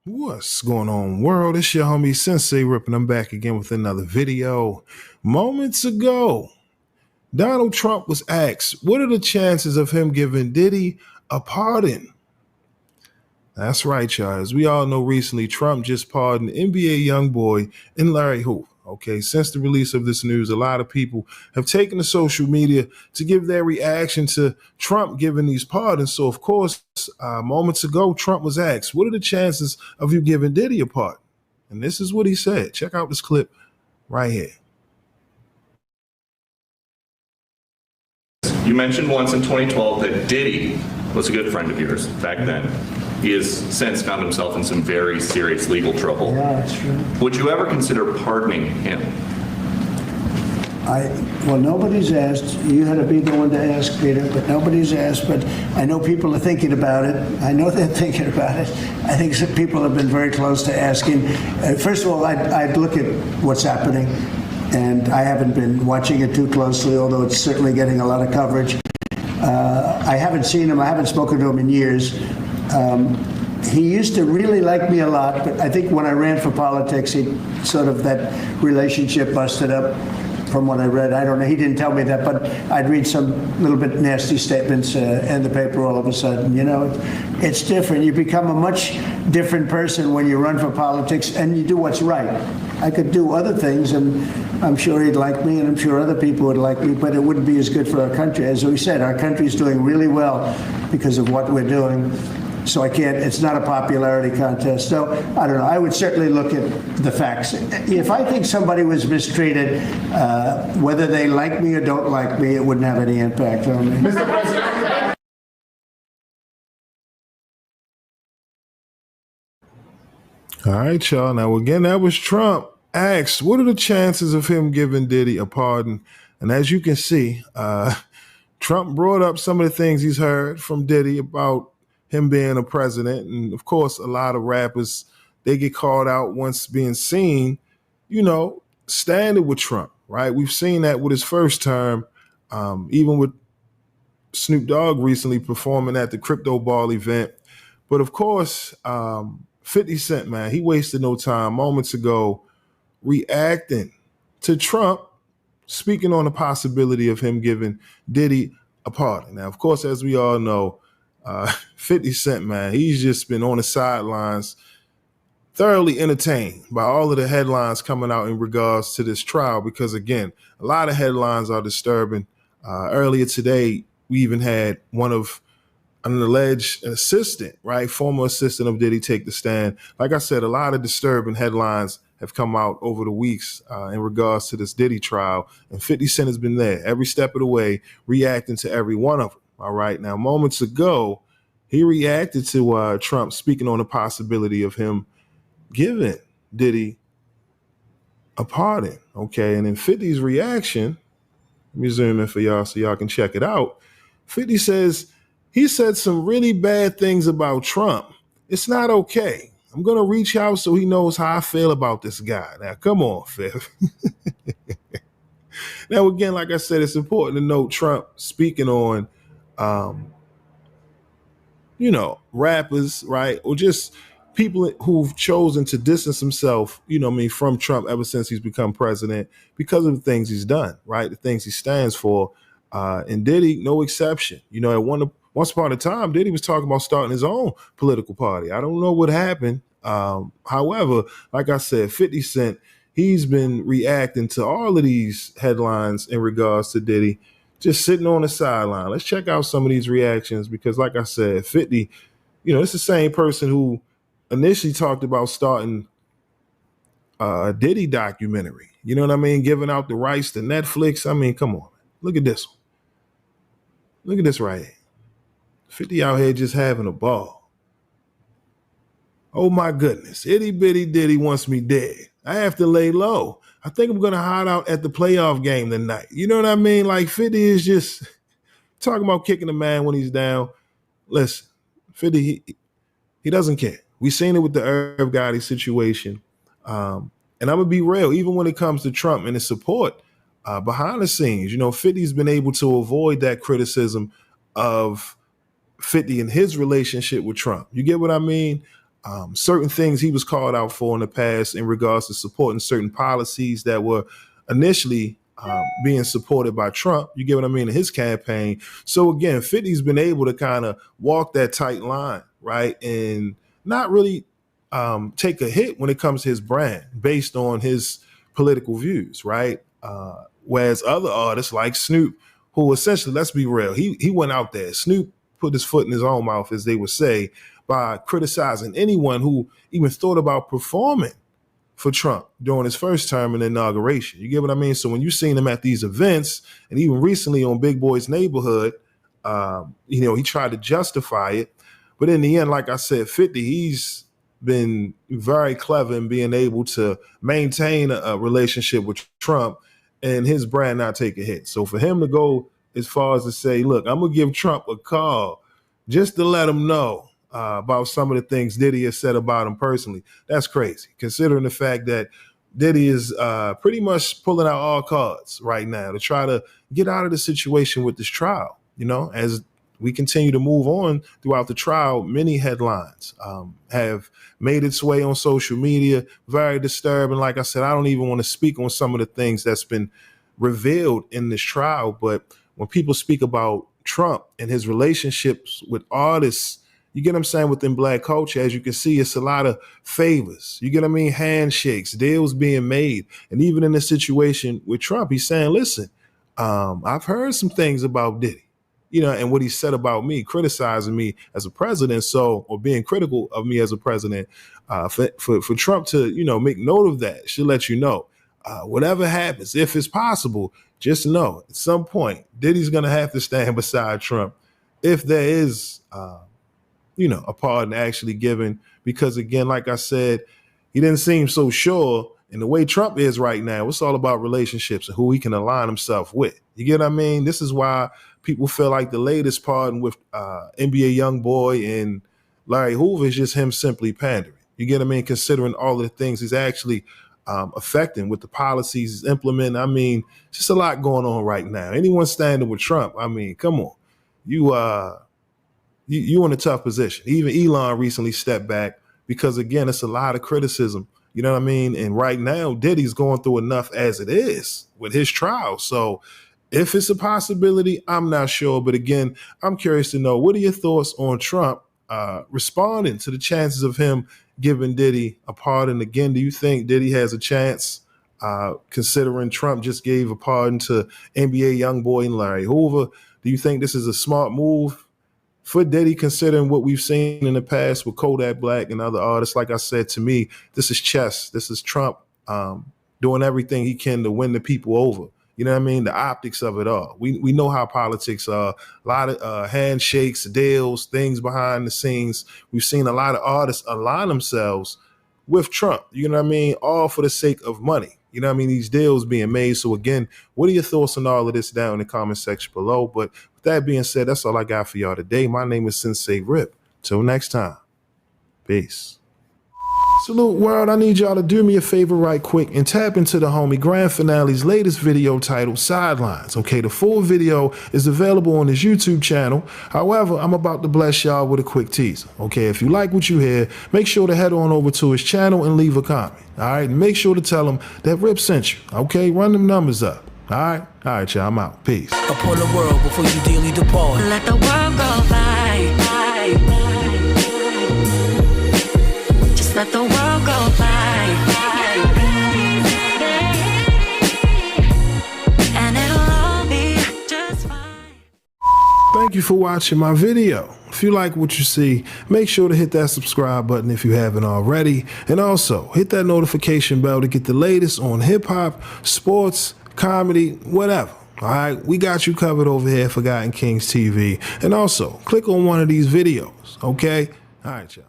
What's going on, world? It's your homie Sensei Ripping. I'm back again with another video. Moments ago, Donald Trump was asked, what are the chances of him giving Diddy a pardon? That's right, y'all. As we all know, recently, Trump just pardoned NBA Youngboy and Larry Hoover. Okay, since the release of this news, a lot of people have taken to social media to give their reaction to Trump giving these pardons. So, of course, moments ago, Trump was asked, what are the chances of you giving Diddy a pardon? And this is what he said. Check out this clip right here. You mentioned once in 2012 that Diddy was a good friend of yours back then. He has since found himself in some very serious legal trouble. Yeah, that's true. Would you ever consider pardoning him? Well, nobody's asked. You had to be the one to ask, Peter, but nobody's asked. But I know people are thinking about it. I know they're thinking about it. I think some people have been very close to asking. First of all, I'd look at what's happening, and I haven't been watching it too closely, although it's certainly getting a lot of coverage. I haven't seen him. I haven't spoken to him in years. He used to really like me a lot, but I think when I ran for politics, that relationship busted up. From what I read, I don't know. He didn't tell me that, but I'd read some little bit nasty statements in the paper all of a sudden. You know, it's different. You become a much different person when you run for politics and you do what's right. I could do other things, and I'm sure he'd like me, and I'm sure other people would like me, but it wouldn't be as good for our country. As we said, our country's doing really well because of what we're doing. So it's not a popularity contest. So I don't know. I would certainly look at the facts. If I think somebody was mistreated, whether they like me or don't like me, it wouldn't have any impact on me. Mr. President. All right, y'all. Now, again, that was Trump asked, what are the chances of him giving Diddy a pardon? And as you can see, Trump brought up some of the things he's heard from Diddy about him being a president. And of course, a lot of rappers, they get called out once being seen, standing with Trump, right? We've seen that with his first term, even with Snoop Dogg recently performing at the Crypto Ball event. But of course, 50 Cent, man, he wasted no time moments ago reacting to Trump, speaking on the possibility of him giving Diddy a pardon. Now, of course, as we all know, 50 Cent, man, he's just been on the sidelines, thoroughly entertained by all of the headlines coming out in regards to this trial, because, again, a lot of headlines are disturbing. Earlier today, we even had an alleged assistant, right, former assistant of Diddy, take the stand. Like I said, a lot of disturbing headlines have come out over the weeks in regards to this Diddy trial, and 50 Cent has been there every step of the way, reacting to every one of them. All right. Now, moments ago, he reacted to Trump speaking on the possibility of him giving Diddy a pardon. Okay. And in 50's reaction, let me zoom in for y'all so y'all can check it out. 50 says he said some really bad things about Trump. It's not okay. I'm going to reach out so he knows how I feel about this guy. Now, come on, Fifth. Now, again, like I said, it's important to note Trump speaking on rappers, right? Or just people who've chosen to distance himself, from Trump ever since he's become president because of the things he's done, right? The things he stands for. And Diddy, no exception. Once upon a time, Diddy was talking about starting his own political party. I don't know what happened. However, like I said, 50 Cent, he's been reacting to all of these headlines in regards to Diddy, just sitting on the sideline. Let's check out some of these reactions because, like I said, 50, it's the same person who initially talked about starting a Diddy documentary. You know what I mean? Giving out the rights to Netflix. I mean, come on. Look at this one. Look at this right here. 50 out here just having a ball. Oh, my goodness. Itty bitty Diddy wants me dead. I have to lay low. I think I'm going to hide out at the playoff game tonight. You know what I mean? Like 50 is just talking about kicking a man when he's down. Listen, 50, he doesn't care. We've seen it with the Irv Gotti situation. And I'm going to be real, even when it comes to Trump and his support behind the scenes, 50's been able to avoid that criticism of 50 and his relationship with Trump. You get what I mean? certain things he was called out for in the past in regards to supporting certain policies that were initially being supported by Trump. You get what I mean? In his campaign. So again, 50's been able to kind of walk that tight line, right? And not really take a hit when it comes to his brand based on his political views, right? Whereas other artists like Snoop, who essentially, let's be real, he went out there. Snoop put his foot in his own mouth, as they would say, by criticizing anyone who even thought about performing for Trump during his first term in the inauguration. You get what I mean? So when you seen him at these events, and even recently on Big Boy's Neighborhood, he tried to justify it. But in the end, like I said, 50, he's been very clever in being able to maintain a relationship with Trump and his brand not take a hit. So for him to go as far as to say, look, I'm going to give Trump a call just to let him know about some of the things Diddy has said about him personally, that's crazy, considering the fact that Diddy is pretty much pulling out all cards right now to try to get out of the situation with this trial. As we continue to move on throughout the trial, many headlines have made its way on social media, very disturbing. Like I said, I don't even want to speak on some of the things that's been revealed in this trial, but when people speak about Trump and his relationships with artists, you get what I'm saying, within Black culture, as you can see, it's a lot of favors. You get what I mean? Handshakes, deals being made. And even in this situation with Trump, he's saying, listen, I've heard some things about Diddy, and what he said about me, criticizing me as a president, or being critical of me as a president. For Trump to, make note of that, should let you know, whatever happens, if it's possible, just know at some point, Diddy's going to have to stand beside Trump if there is, a pardon actually given, because again, like I said, he didn't seem so sure. And the way Trump is right now, it's all about relationships and who he can align himself with. You get what I mean? This is why people feel like the latest pardon with NBA Youngboy and Larry Hoover is just him simply pandering. You get what I mean? Considering all of the things he's actually affecting with the policies he's implementing. I mean, just a lot going on right now. Anyone standing with Trump, I mean, come on. You in a tough position. Even Elon recently stepped back because, again, it's a lot of criticism. You know what I mean? And right now, Diddy's going through enough as it is with his trial. So if it's a possibility, I'm not sure. But again, I'm curious to know, what are your thoughts on Trump responding to the chances of him giving Diddy a pardon? Again, do you think Diddy has a chance, considering Trump just gave a pardon to NBA Youngboy and Larry Hoover? Do you think this is a smart move for Diddy, considering what we've seen in the past with Kodak Black and other artists? Like I said, to me, this is chess. This is Trump doing everything he can to win the people over. You know what I mean? The optics of it all. We know how politics are. A lot of handshakes, deals, things behind the scenes. We've seen a lot of artists align themselves with Trump. You know what I mean? All for the sake of money. You know what I mean? These deals being made. So again, what are your thoughts on all of this down in the comment section below? But with that being said, that's all I got for y'all today. My name is Sensei Rip. Till next time. Peace. Salute world, I need y'all to do me a favor right quick and tap into the homie Grand Finale's latest video titled Sidelines. Okay, the full video is available on his YouTube channel. However, I'm about to bless y'all with a quick teaser. Okay, if you like what you hear, make sure to head on over to his channel and leave a comment. All right, and make sure to tell him that Rip sent you. Okay, run them numbers up. All right, y'all, I'm out. Peace. Upon the world before you dearly depart. Let the world go by. Just let the world go by. And it'll all be just fine. Thank you for watching my video. If you like what you see, make sure to hit that subscribe button if you haven't already. And also, hit that notification bell to get the latest on hip-hop, sports, comedy, whatever. All right, we got you covered over here at Forgotten Kings TV. And also, click on one of these videos, okay? All right, y'all.